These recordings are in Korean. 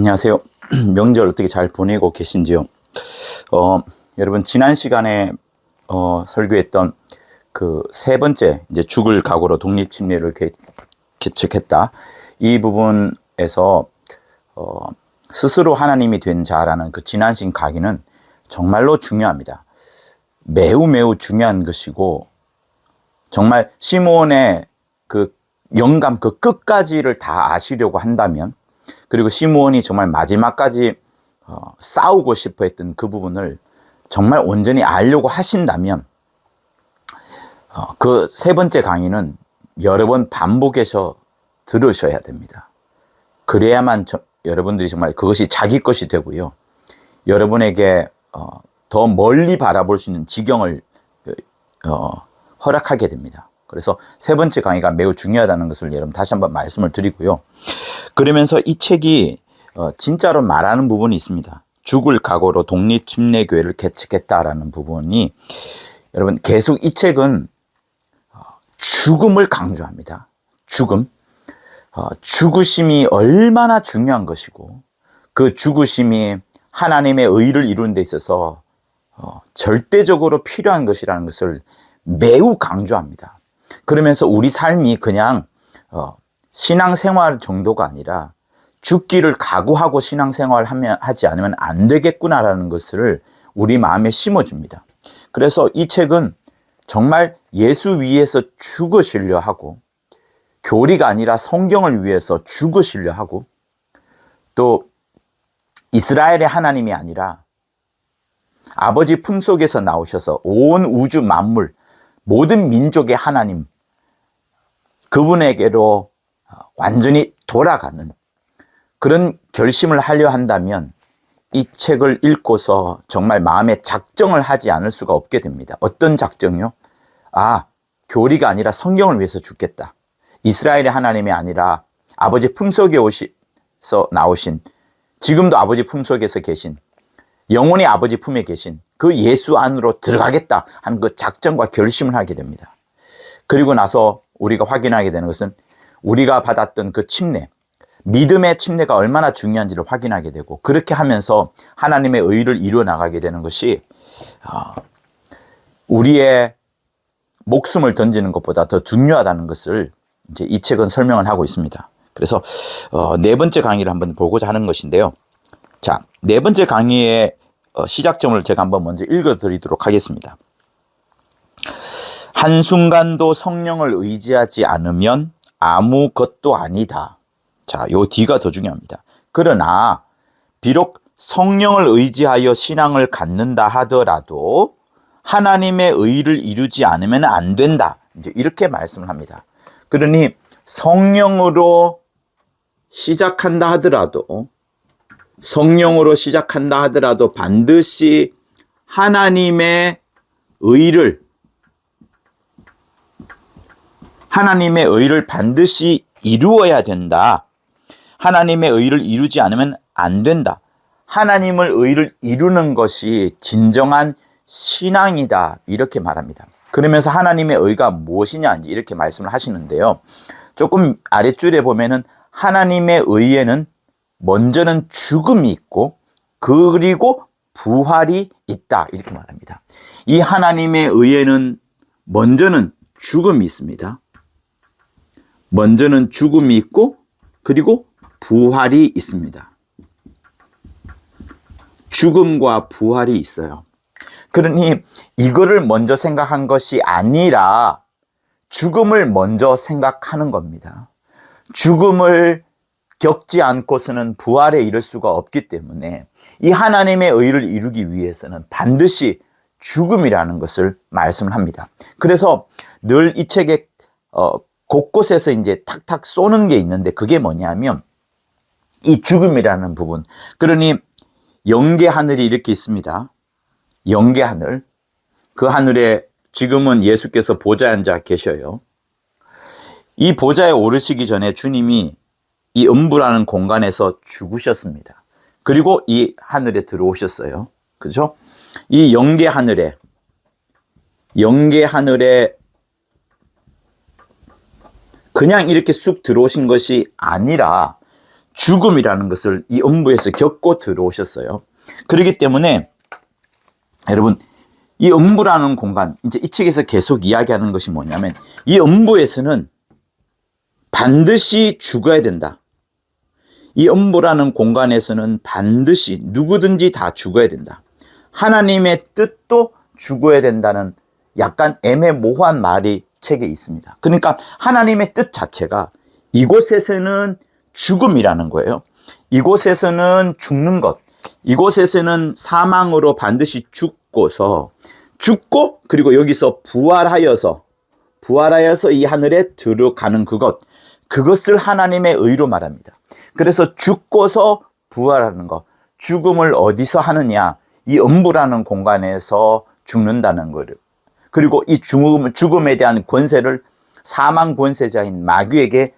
안녕하세요. 명절 어떻게 잘 보내고 계신지요? 여러분 지난 시간에 설교했던 그 세 번째 이제 죽을 각오로 독립침례를 개척했다. 이 부분에서 스스로 하나님이 된 자라는 그 지난 시간 강의는 정말로 중요합니다. 매우 중요한 것이고 정말 시므온의 그 영감 그 끝까지를 다 아시려고 한다면, 그리고 시므온이 정말 마지막까지 싸우고 싶어 했던 그 부분을 정말 온전히 알려고 하신다면 그 세 번째 강의는 여러 번 반복해서 들으셔야 됩니다. 그래야만 여러분들이 정말 그것이 자기 것이 되고요, 여러분에게 더 멀리 바라볼 수 있는 지경을 허락하게 됩니다. 그래서 세 번째 강의가 매우 중요하다는 것을 여러분 다시 한번 말씀을 드리고요. 그러면서 이 책이 진짜로 말하는 부분이 있습니다. 죽을 각오로 독립침례교회를 개척했다라는 부분이, 여러분 계속 이 책은 죽음을 강조합니다. 죽으심이 얼마나 중요한 것이고, 그 죽으심이 하나님의 의를 이루는 데 있어서 절대적으로 필요한 것이라는 것을 매우 강조합니다. 그러면서 우리 삶이 그냥 신앙생활 정도가 아니라 죽기를 각오하고 신앙생활을 하지 않으면 안 되겠구나라는 것을 우리 마음에 심어줍니다. 그래서 이 책은 정말 예수 위해서 죽으시려 하고, 교리가 아니라 성경을 위해서 죽으시려 하고, 또 이스라엘의 하나님이 아니라 아버지 품속에서 나오셔서 온 우주 만물 모든 민족의 하나님, 그분에게로 완전히 돌아가는 그런 결심을 하려 한다면 이 책을 읽고서 정말 마음에 작정을 하지 않을 수가 없게 됩니다. 어떤 작정이요? 교리가 아니라 성경을 위해서 죽겠다. 이스라엘의 하나님이 아니라 아버지 품속에 오셔서 나오신, 지금도 아버지 품속에서 계신, 영원히 아버지 품에 계신 그 예수 안으로 들어가겠다 하는 그 작정과 결심을 하게 됩니다. 그리고 나서 우리가 확인하게 되는 것은 우리가 받았던 그 침례, 믿음의 침례가 얼마나 중요한지를 확인하게 되고, 그렇게 하면서 하나님의 의를 이루어 나가게 되는 것이 우리의 목숨을 던지는 것보다 더 중요하다는 것을 이제 이 책은 설명을 하고 있습니다. 그래서 네 번째 강의를 한번 보고자 하는 것인데요. 자, 네 번째 강의의 시작점을 제가 한번 먼저 읽어드리도록 하겠습니다. 한순간도 성령을 의지하지 않으면 아무것도 아니다. 자, 요 뒤가 더 중요합니다. 그러나 비록 성령을 의지하여 신앙을 갖는다 하더라도 하나님의 의를 이루지 않으면 안 된다. 이제 이렇게 말씀을 합니다. 그러니 성령으로 시작한다 하더라도 반드시 하나님의 의를 반드시 이루어야 된다. 하나님의 의를 이루지 않으면 안 된다. 하나님의 의를 이루는 것이 진정한 신앙이다. 이렇게 말합니다. 그러면서 하나님의 의가 무엇이냐 이렇게 말씀을 하시는데요. 조금 아랫줄에 보면은 하나님의 의에는 먼저는 죽음이 있고 그리고 부활이 있다. 이렇게 말합니다. 이 하나님의 의에는 먼저는 죽음이 있습니다. 먼저는 죽음이 있고 그리고 부활이 있습니다. 죽음과 부활이 있어요. 그러니 이거를 먼저 생각한 것이 아니라 죽음을 먼저 생각하는 겁니다. 죽음을 겪지 않고서는 부활에 이를 수가 없기 때문에 이 하나님의 의를 이루기 위해서는 반드시 죽음이라는 것을 말씀을 합니다. 그래서 늘 이 책에 곳곳에서 이제 탁탁 쏘는 게 있는데, 그게 뭐냐면 이 죽음이라는 부분. 그러니 영계 하늘이 이렇게 있습니다. 영계 하늘. 그 하늘에 지금은 예수께서 보좌에 앉아 계셔요. 이 보좌에 오르시기 전에 주님이 이 음부라는 공간에서 죽으셨습니다. 그리고 이 하늘에 들어오셨어요. 그죠? 이 영계 하늘에 그냥 이렇게 쑥 들어오신 것이 아니라 죽음이라는 것을 이 음부에서 겪고 들어오셨어요. 그렇기 때문에 여러분, 이 음부라는 공간, 이제 이 책에서 계속 이야기하는 것이 뭐냐면, 이 음부에서는 반드시 죽어야 된다. 이 음부라는 공간에서는 반드시 누구든지 다 죽어야 된다. 하나님의 뜻도 죽어야 된다는 약간 애매모호한 말이 책에 있습니다. 그러니까 하나님의 뜻 자체가 이곳에서는 죽음이라는 거예요. 이곳에서는 죽는 것, 이곳에서는 사망으로 반드시 죽고 그리고 여기서 부활하여서 이 하늘에 들어가는 그것을 하나님의 의로 말합니다. 그래서 죽고서 부활하는 것, 죽음을 어디서 하느냐? 이 음부라는 공간에서 죽는다는 거예요. 그리고 이 죽음에 대한 권세를 사망 권세자인 마귀에게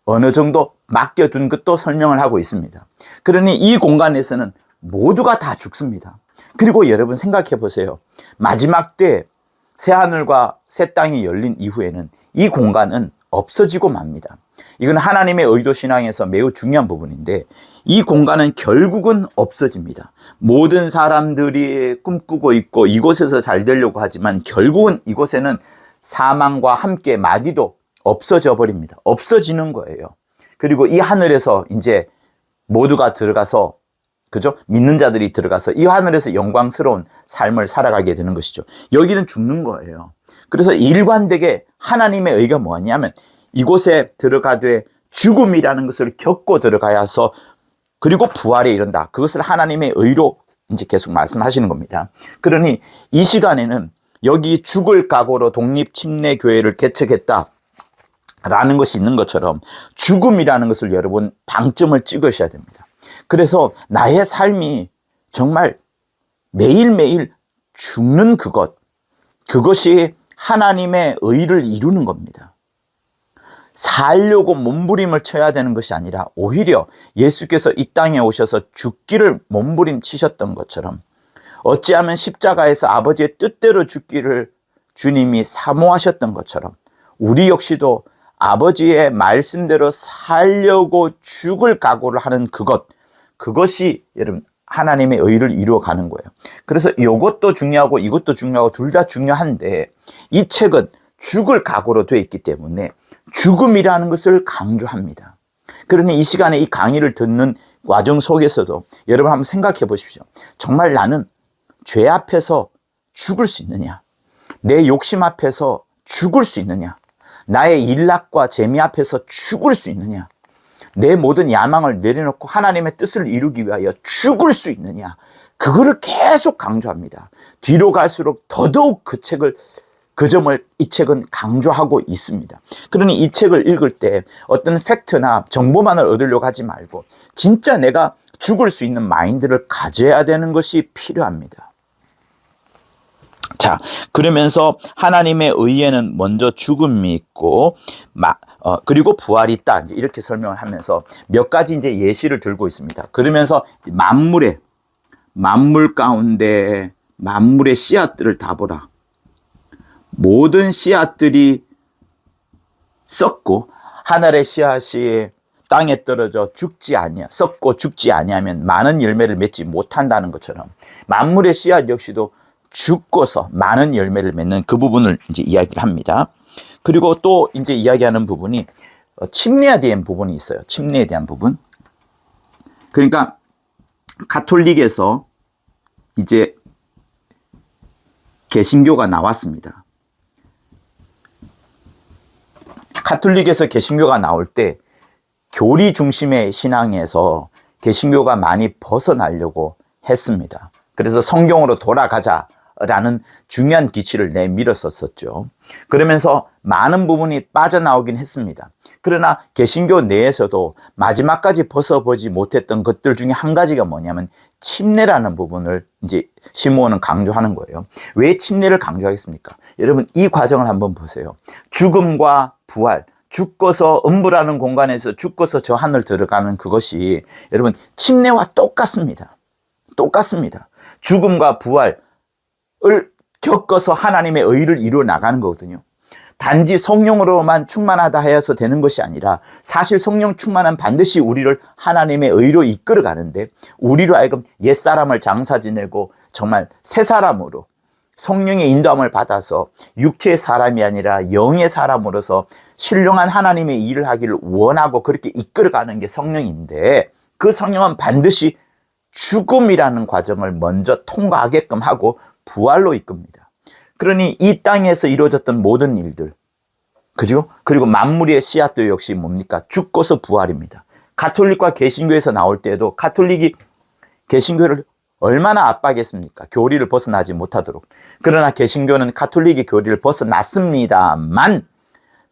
어느 정도 맡겨둔 것도 설명을 하고 있습니다. 그러니 이 공간에서는 모두가 다 죽습니다. 그리고 여러분 생각해 보세요. 마지막 때 새하늘과 새 땅이 열린 이후에는 이 공간은 없어지고 맙니다. 이건 하나님의 의도 신앙에서 매우 중요한 부분인데, 이 공간은 결국은 없어집니다. 모든 사람들이 꿈꾸고 있고 이곳에서 잘 되려고 하지만 결국은 이곳에는 사망과 함께 마귀도 없어져 버립니다. 없어지는 거예요. 그리고 이 하늘에서 이제 모두가 들어가서, 그죠? 믿는 자들이 들어가서 이 하늘에서 영광스러운 삶을 살아가게 되는 것이죠. 여기는 죽는 거예요. 그래서 일관되게 하나님의 의가 뭐냐면, 이곳에 들어가되 죽음이라는 것을 겪고 들어가야서 그리고 부활에 이른다. 그것을 하나님의 의로 이제 계속 말씀하시는 겁니다. 그러니 이 시간에는 여기 죽을 각오로 독립침례교회를 개척했다 라는 것이 있는 것처럼 죽음이라는 것을 여러분 방점을 찍으셔야 됩니다. 그래서 나의 삶이 정말 매일매일 죽는 그것이 하나님의 의를 이루는 겁니다. 살려고 몸부림을 쳐야 되는 것이 아니라 오히려 예수께서 이 땅에 오셔서 죽기를 몸부림치셨던 것처럼, 어찌하면 십자가에서 아버지의 뜻대로 죽기를 주님이 사모하셨던 것처럼 우리 역시도 아버지의 말씀대로 살려고 죽을 각오를 하는 그것이 여러분 하나님의 의를 이루어가는 거예요. 그래서 이것도 중요하고 이것도 중요하고 둘 다 중요한데, 이 책은 죽을 각오로 되어 있기 때문에 죽음이라는 것을 강조합니다. 그러니 이 시간에 이 강의를 듣는 과정 속에서도 여러분 한번 생각해 보십시오. 정말 나는 죄 앞에서 죽을 수 있느냐? 내 욕심 앞에서 죽을 수 있느냐? 나의 일락과 재미 앞에서 죽을 수 있느냐? 내 모든 야망을 내려놓고 하나님의 뜻을 이루기 위하여 죽을 수 있느냐? 그거를 계속 강조합니다. 뒤로 갈수록 더더욱 그 점을 이 책은 강조하고 있습니다. 그러니 이 책을 읽을 때 어떤 팩트나 정보만을 얻으려고 하지 말고 진짜 내가 죽을 수 있는 마인드를 가져야 되는 것이 필요합니다. 자, 그러면서 하나님의 의에는 먼저 죽음이 있고 그리고 부활이 있다, 이제 이렇게 설명을 하면서 몇 가지 이제 예시를 들고 있습니다. 그러면서 만물 가운데 만물의 씨앗들을 다 보라. 모든 씨앗들이 썩고 하늘의 씨앗이 땅에 떨어져 썩고 죽지 아니하면 많은 열매를 맺지 못한다는 것처럼, 만물의 씨앗 역시도 죽고서 많은 열매를 맺는 그 부분을 이제 이야기를 합니다. 그리고 또 이제 이야기하는 부분이 침례에 대한 부분이 있어요. 침례에 대한 부분. 그러니까 가톨릭에서 이제 개신교가 나왔습니다. 가톨릭에서 개신교가 나올 때 교리 중심의 신앙에서 개신교가 많이 벗어나려고 했습니다. 그래서 성경으로 돌아가자라는 중요한 기치를 내밀었었죠. 그러면서 많은 부분이 빠져나오긴 했습니다. 그러나 개신교 내에서도 마지막까지 벗어보지 못했던 것들 중에 한 가지가 뭐냐면 침례라는 부분을 이제 시므온은 강조하는 거예요. 왜 침례를 강조하겠습니까? 여러분, 이 과정을 한번 보세요. 죽음과 부활, 죽고서 음부라는 공간에서 죽고서 저 하늘 들어가는 그것이 여러분 침례와 똑같습니다. 죽음과 부활을 겪어서 하나님의 의를 이루어 나가는 거거든요. 단지 성령으로만 충만하다 하여서 되는 것이 아니라 사실 성령 충만은 반드시 우리를 하나님의 의로 이끌어 가는데 우리로 하여금 옛사람을 장사 지내고 정말 새 사람으로 성령의 인도함을 받아서 육체의 사람이 아니라 영의 사람으로서 신령한 하나님의 일을 하기를 원하고 그렇게 이끌어가는 게 성령인데 그 성령은 반드시 죽음이라는 과정을 먼저 통과하게끔 하고 부활로 이끕니다. 그러니 이 땅에서 이루어졌던 모든 일들, 그죠? 그리고 만물의 씨앗도 역시 뭡니까? 죽고서 부활입니다. 가톨릭과 개신교에서 나올 때에도 가톨릭이 개신교를 얼마나 압박했습니까? 교리를 벗어나지 못하도록. 그러나 개신교는 가톨릭의 교리를 벗어났습니다만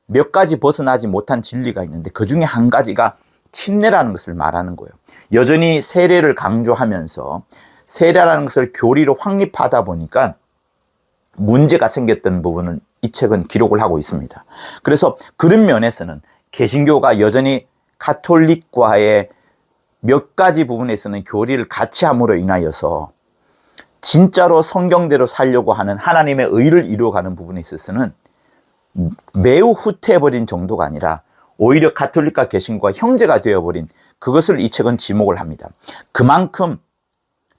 몇 가지 벗어나지 못한 진리가 있는데 그 중에 한 가지가 침례라는 것을 말하는 거예요. 여전히 세례를 강조하면서 세례라는 것을 교리로 확립하다 보니까 문제가 생겼던 부분은 이 책은 기록을 하고 있습니다. 그래서 그런 면에서는 개신교가 여전히 가톨릭과의 몇 가지 부분에서는 교리를 같이 함으로 인하여서 진짜로 성경대로 살려고 하는 하나님의 의를 이루어가는 부분에 있어서는 매우 후퇴해버린 정도가 아니라 오히려 가톨릭과 개신교가 형제가 되어버린 그것을 이 책은 지목을 합니다. 그만큼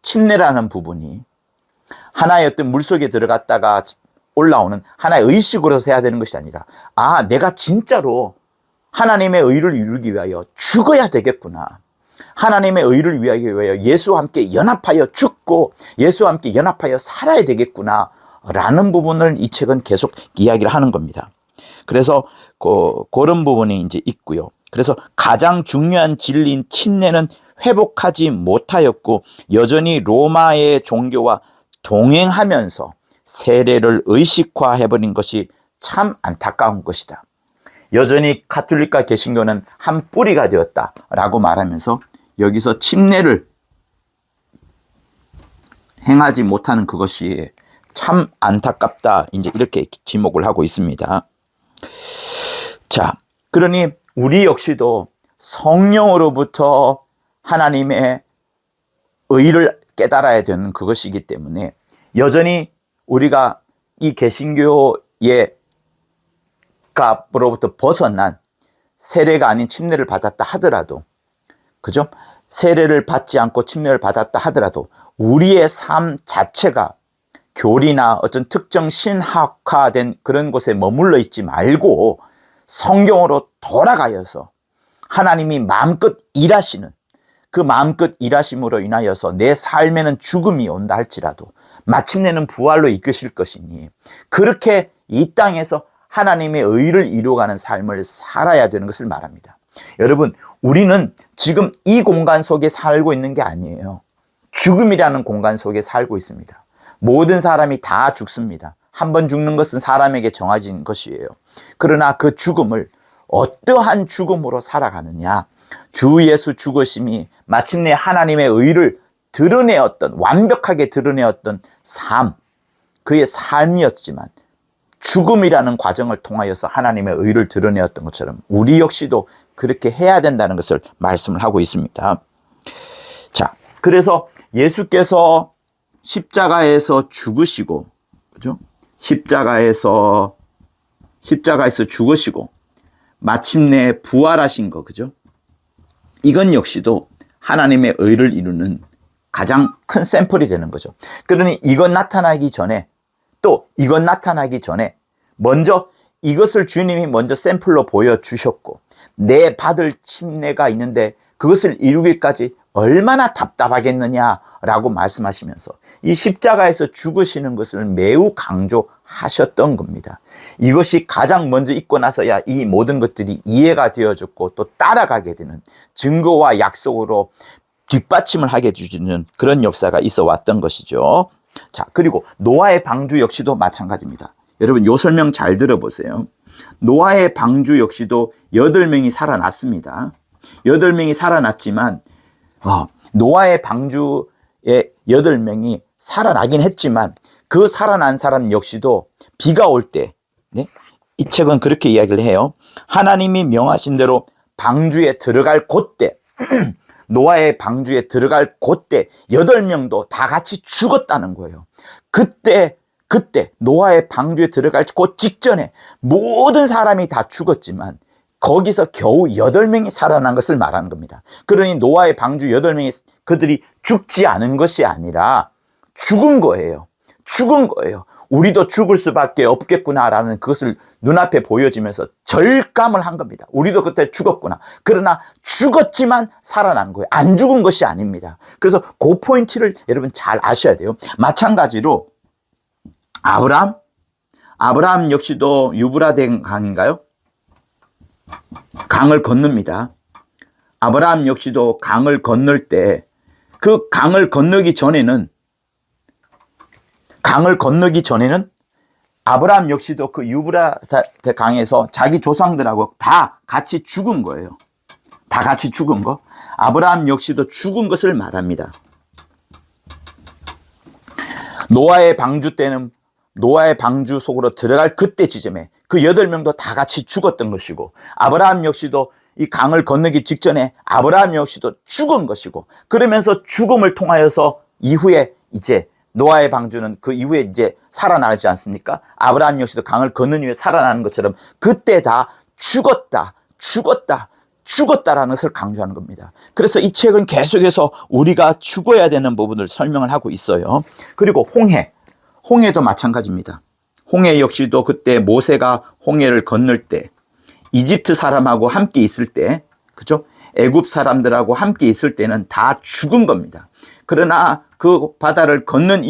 침례라는 부분이 하나의 어떤 물속에 들어갔다가 올라오는 하나의 의식으로 해야 되는 것이 아니라 내가 진짜로 하나님의 의를 이루기 위하여 죽어야 되겠구나. 하나님의 의를 위하여 예수와 함께 연합하여 죽고 예수와 함께 연합하여 살아야 되겠구나 라는 부분을 이 책은 계속 이야기를 하는 겁니다. 그래서 그런 부분이 이제 있고요. 그래서 가장 중요한 진리인 침례는 회복하지 못하였고 여전히 로마의 종교와 동행하면서 세례를 의식화해버린 것이 참 안타까운 것이다. 여전히 가톨릭과 개신교는 한 뿌리가 되었다라고 말하면서 여기서 침례를 행하지 못하는 그것이 참 안타깝다. 이제 이렇게 지목을 하고 있습니다. 자, 그러니 우리 역시도 성령으로부터 하나님의 의를 깨달아야 되는 그것이기 때문에 여전히 우리가 이 개신교의 값으로부터 벗어난 세례가 아닌 침례를 받았다 하더라도, 그죠? 세례를 받지 않고 침례를 받았다 하더라도 우리의 삶 자체가 교리나 어떤 특정 신학화된 그런 곳에 머물러 있지 말고 성경으로 돌아가여서 하나님이 마음껏 일하시는 그 마음껏 일하심으로 인하여서 내 삶에는 죽음이 온다 할지라도 마침내는 부활로 이끄실 것이니 그렇게 이 땅에서 하나님의 의를 이루어가는 삶을 살아야 되는 것을 말합니다. 여러분, 우리는 지금 이 공간 속에 살고 있는 게 아니에요. 죽음이라는 공간 속에 살고 있습니다. 모든 사람이 다 죽습니다. 한 번 죽는 것은 사람에게 정해진 것이에요. 그러나 그 죽음을 어떠한 죽음으로 살아가느냐, 주 예수 죽으심이 마침내 하나님의 의를 드러내었던, 완벽하게 드러내었던 삶, 그의 삶이었지만 죽음이라는 과정을 통하여서 하나님의 의를 드러내었던 것처럼 우리 역시도 그렇게 해야 된다는 것을 말씀을 하고 있습니다. 자, 그래서 예수께서 십자가에서 죽으시고, 그죠? 십자가에서 죽으시고 마침내 부활하신 거, 그죠? 이건 역시도 하나님의 의를 이루는 가장 큰 샘플이 되는 거죠. 그러니 이건 나타나기 전에, 또 이건 나타나기 전에 먼저 이것을 주님이 먼저 샘플로 보여주셨고 내 받을 침례가 있는데 그것을 이루기까지 얼마나 답답하겠느냐라고 말씀하시면서 이 십자가에서 죽으시는 것을 매우 강조하셨던 겁니다. 이것이 가장 먼저 있고 나서야 이 모든 것들이 이해가 되어졌고 또 따라가게 되는 증거와 약속으로 뒷받침을 하게 해주는 그런 역사가 있어 왔던 것이죠. 자, 그리고 노아의 방주 역시도 마찬가지입니다. 여러분, 요 설명 잘 들어보세요. 노아의 방주 역시도 8명이 살아났습니다. 8명이 살아났지만 노아의 방주에 8명이 살아나긴 했지만 그 살아난 사람 역시도 비가 올 때, 네? 이 책은 그렇게 이야기를 해요. 하나님이 명하신 대로 방주에 들어갈 그때 노아의 방주에 들어갈 그때 8명도 다 같이 죽었다는 거예요. 그때 그때 노아의 방주에 들어갈 그 직전에 모든 사람이 다 죽었지만 거기서 겨우 8명이 살아난 것을 말하는 겁니다. 그러니 노아의 방주 8명이 그들이 죽지 않은 것이 아니라 죽은 거예요. 죽은 거예요. 우리도 죽을 수밖에 없겠구나라는 그것을 눈앞에 보여지면서 절감을 한 겁니다. 우리도 그때 죽었구나. 그러나 죽었지만 살아난 거예요. 안 죽은 것이 아닙니다. 그래서 그 포인트를 여러분 잘 아셔야 돼요. 마찬가지로 아브라함 역시도 유브라데 강인가요? 강을 건넙니다. 아브라함 역시도 강을 건널 때 그 강을 건너기 전에는 아브라함 역시도 그 유브라데 강에서 자기 조상들하고 다 같이 죽은 거예요. 다 같이 죽은 거. 아브라함 역시도 죽은 것을 말합니다. 노아의 방주 속으로 들어갈 그때 지점에 그 8명도 다 같이 죽었던 것이고, 아브라함 역시도 이 강을 건너기 직전에 아브라함 역시도 죽은 것이고, 그러면서 죽음을 통하여서 이후에 이제 노아의 방주는 그 이후에 이제 살아나지 않습니까? 아브라함 역시도 강을 건넌 이후에 살아나는 것처럼 그때 다 죽었다라는 것을 강조하는 겁니다. 그래서 이 책은 계속해서 우리가 죽어야 되는 부분을 설명을 하고 있어요. 그리고 홍해도 마찬가지입니다. 홍해 역시도 그때 모세가 홍해를 건널 때 이집트 사람하고 함께 있을 때, 그죠? 애굽 사람들하고 함께 있을 때는 다 죽은 겁니다. 그러나 그 바다를 건넌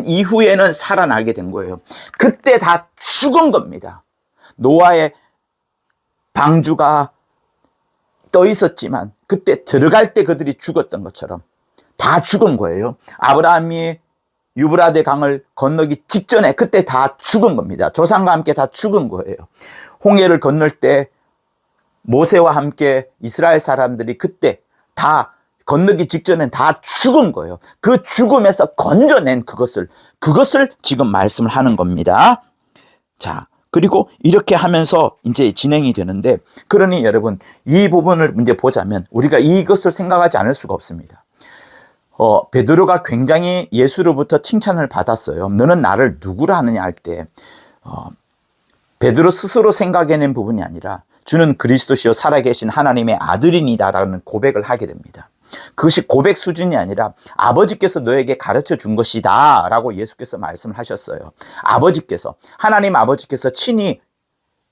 이후에는 살아나게 된 거예요. 그때 다 죽은 겁니다. 노아의 방주가 떠 있었지만 그때 들어갈 때 그들이 죽었던 것처럼 다 죽은 거예요. 아브라함이 유브라데 강을 건너기 직전에 그때 다 죽은 겁니다. 조상과 함께 다 죽은 거예요. 홍해를 건널 때 모세와 함께 이스라엘 사람들이 그때 다 건너기 직전엔 다 죽은 거예요. 그 죽음에서 건져낸 그것을 지금 말씀을 하는 겁니다. 자, 그리고 이렇게 하면서 이제 진행이 되는데, 그러니 여러분 이 부분을 이제 보자면 우리가 이것을 생각하지 않을 수가 없습니다. 베드로가 굉장히 예수로부터 칭찬을 받았어요. 너는 나를 누구라 하느냐 할 때 베드로 스스로 생각해낸 부분이 아니라 주는 그리스도시요 살아계신 하나님의 아들이니다라는 고백을 하게 됩니다. 그것이 고백 수준이 아니라 아버지께서 너에게 가르쳐 준 것이다 라고 예수께서 말씀을 하셨어요. 하나님 아버지께서 친히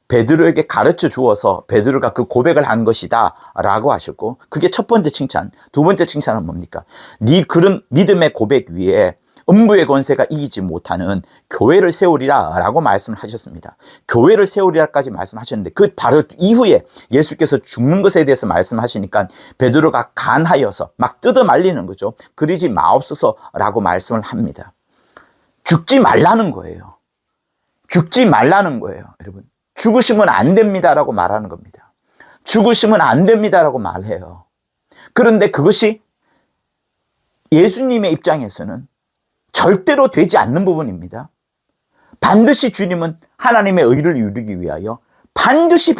베드로에게 가르쳐 주어서 베드로가 그 고백을 한 것이다 라고 하셨고, 그게 첫 번째 칭찬. 두 번째 칭찬은 뭡니까? 네 그런 믿음의 고백 위에 음부의 권세가 이기지 못하는 교회를 세우리라 라고 말씀을 하셨습니다. 교회를 세우리라까지 말씀하셨는데 그 바로 이후에 예수께서 죽는 것에 대해서 말씀하시니까 베드로가 간하여서 막 뜯어 말리는 거죠. 그러지 마옵소서 라고 말씀을 합니다. 죽지 말라는 거예요. 여러분. 죽으시면 안 됩니다라고 말하는 겁니다. 죽으시면 안 됩니다라고 말해요. 그런데 그것이 예수님의 입장에서는 절대로 되지 않는 부분입니다. 반드시 주님은 하나님의 의를 이루기 위하여 반드시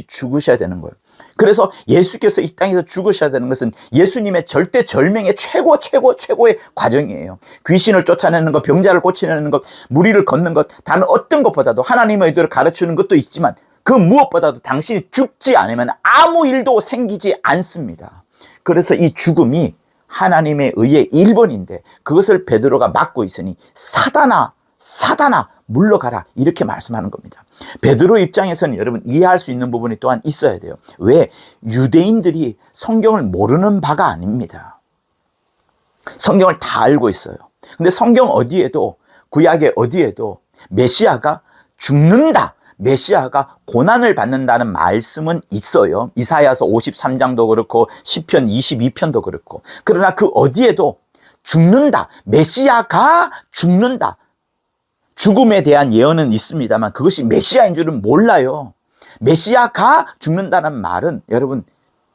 죽으셔야 되는 거예요. 그래서 예수께서 이 땅에서 죽으셔야 되는 것은 예수님의 절대 절명의 최고의 과정이에요. 귀신을 쫓아내는 것, 병자를 고치는 것, 무리를 걷는 것, 다른 어떤 것보다도 하나님의 의도를 가르치는 것도 있지만 그 무엇보다도 당신이 죽지 않으면 아무 일도 생기지 않습니다. 그래서 이 죽음이 하나님의 의의 1번인데 그것을 베드로가 맡고 있으니 사단아 물러가라 이렇게 말씀하는 겁니다. 베드로 입장에서는 여러분 이해할 수 있는 부분이 또한 있어야 돼요. 왜? 유대인들이 성경을 모르는 바가 아닙니다. 성경을 다 알고 있어요. 근데 성경 어디에도, 구약의 어디에도 메시아가 죽는다, 메시아가 고난을 받는다는 말씀은 있어요. 이사야서 53장도 그렇고 시편 22편도 그렇고. 그러나 그 어디에도 죽는다, 메시아가 죽는다, 죽음에 대한 예언은 있습니다만 그것이 메시아인 줄은 몰라요. 메시아가 죽는다는 말은 여러분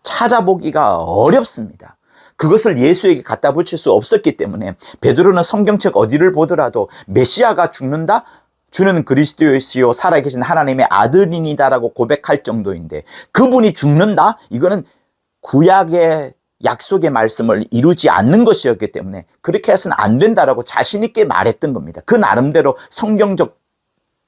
찾아보기가 어렵습니다. 그것을 예수에게 갖다 붙일 수 없었기 때문에 베드로는 성경책 어디를 보더라도 메시아가 죽는다, 주는 그리스도이시요 살아계신 하나님의 아들이니다라고 고백할 정도인데 그분이 죽는다? 이거는 구약의 약속의 말씀을 이루지 않는 것이었기 때문에 그렇게 해서는 안 된다라고 자신 있게 말했던 겁니다. 그 나름대로 성경적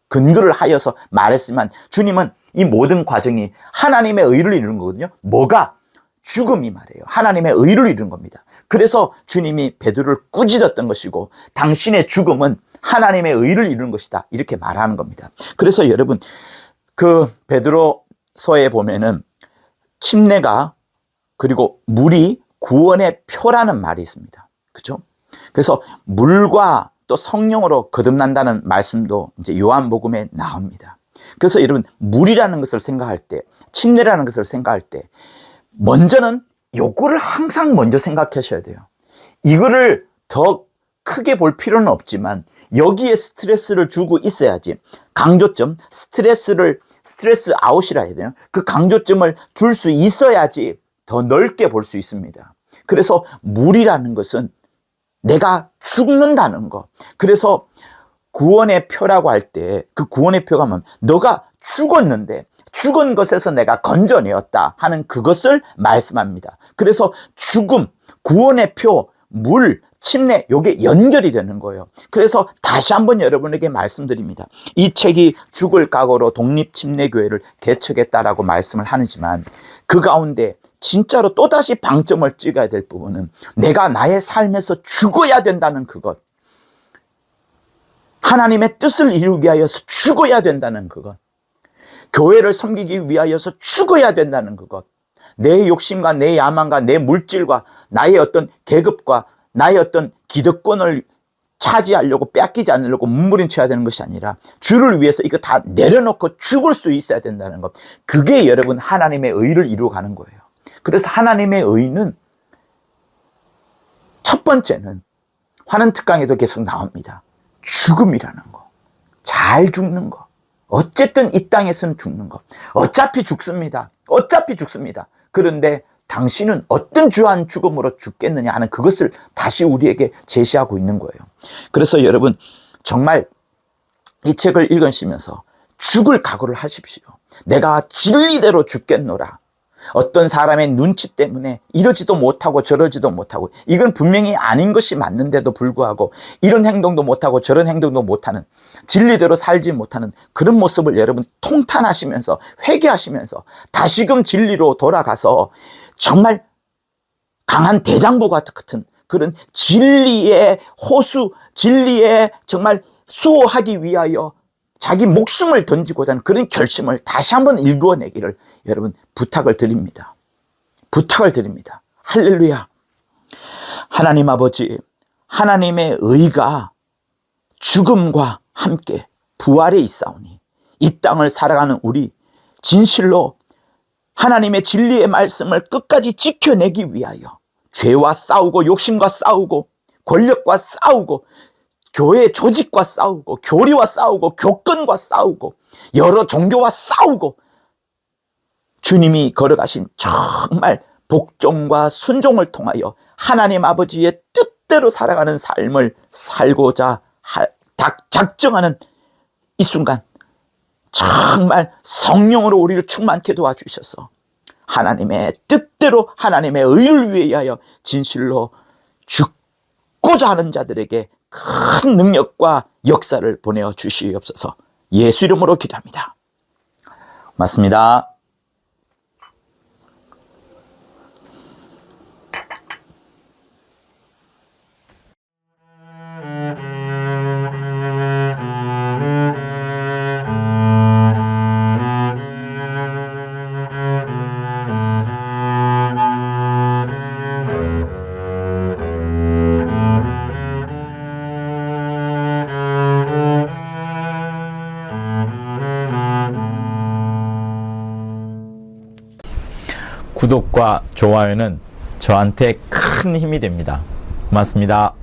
근거를 하여서 말했지만 주님은 이 모든 과정이 하나님의 의를 이루는 거거든요. 뭐가? 죽음이 말이에요. 하나님의 의를 이루는 겁니다. 그래서 주님이 베드로를 꾸짖었던 것이고 당신의 죽음은 하나님의 의를 이루는 것이다. 이렇게 말하는 겁니다. 그래서 여러분 그 베드로서에 보면은 침례가 그리고 물이 구원의 표라는 말이 있습니다. 그렇죠? 그래서 물과 또 성령으로 거듭난다는 말씀도 이제 요한복음에 나옵니다. 그래서 여러분 물이라는 것을 생각할 때, 침례라는 것을 생각할 때 먼저는 요거를 항상 먼저 생각하셔야 돼요. 이거를 더 크게 볼 필요는 없지만 여기에 스트레스를 주고 있어야지 강조점, 스트레스 아웃이라 해야 되나요? 그 강조점을 줄 수 있어야지 더 넓게 볼 수 있습니다. 그래서 물이라는 것은 내가 죽는다는 거. 그래서 구원의 표라고 할 때 그 구원의 표가 뭐냐면 너가 죽었는데 죽은 것에서 내가 건져내었다 하는 그것을 말씀합니다. 그래서 죽음, 구원의 표, 물, 침례 요게 연결이 되는 거예요. 그래서 다시 한번 여러분에게 말씀드립니다. 이 책이 죽을 각오로 독립침례교회를 개척했다라고 말씀을 하지만 그 가운데 진짜로 또다시 방점을 찍어야 될 부분은 내가 나의 삶에서 죽어야 된다는 그것, 하나님의 뜻을 이루기 위하여서 죽어야 된다는 그것, 교회를 섬기기 위하여서 죽어야 된다는 그것, 내 욕심과 내 야망과 내 물질과 나의 어떤 계급과 나의 어떤 기득권을 차지하려고 빼앗기지 않으려고 몸부림쳐야 되는 것이 아니라 주를 위해서 이거 다 내려놓고 죽을 수 있어야 된다는 것. 그게 여러분 하나님의 의를 이루어가는 거예요. 그래서 하나님의 의는 첫 번째는 환원특강에도 계속 나옵니다. 죽음이라는 거. 잘 죽는 거. 어쨌든 이 땅에서는 죽는 거. 어차피 죽습니다. 어차피 죽습니다. 그런데 당신은 어떤 주한 죽음으로 죽겠느냐 하는 그것을 다시 우리에게 제시하고 있는 거예요. 그래서 여러분 정말 이 책을 읽으시면서 죽을 각오를 하십시오. 내가 진리대로 죽겠노라. 어떤 사람의 눈치 때문에 이러지도 못하고 저러지도 못하고 이건 분명히 아닌 것이 맞는데도 불구하고 이런 행동도 못하고 저런 행동도 못하는 진리대로 살지 못하는 그런 모습을 여러분 통탄하시면서 회개하시면서 다시금 진리로 돌아가서 정말 강한 대장부 같은 그런 진리의 호수, 진리의 정말 수호하기 위하여 자기 목숨을 던지고자 하는 그런 결심을 다시 한번 일궈내기를 여러분 부탁을 드립니다. 부탁을 드립니다. 할렐루야. 하나님 아버지, 하나님의 의가 죽음과 함께 부활에 있사오니 이 땅을 살아가는 우리 진실로 하나님의 진리의 말씀을 끝까지 지켜내기 위하여 죄와 싸우고 욕심과 싸우고 권력과 싸우고 교회 조직과 싸우고 교리와 싸우고 교권과 싸우고 여러 종교와 싸우고 주님이 걸어가신 정말 복종과 순종을 통하여 하나님 아버지의 뜻대로 살아가는 삶을 살고자 작정하는 이 순간 정말 성령으로 우리를 충만케 도와주셔서 하나님의 뜻대로 하나님의 의를 위하여 진실로 죽고자 하는 자들에게 큰 능력과 역사를 보내어 주시옵소서. 예수 이름으로 기도합니다. 맞습니다. 구독과 좋아요는 저한테 큰 힘이 됩니다. 고맙습니다.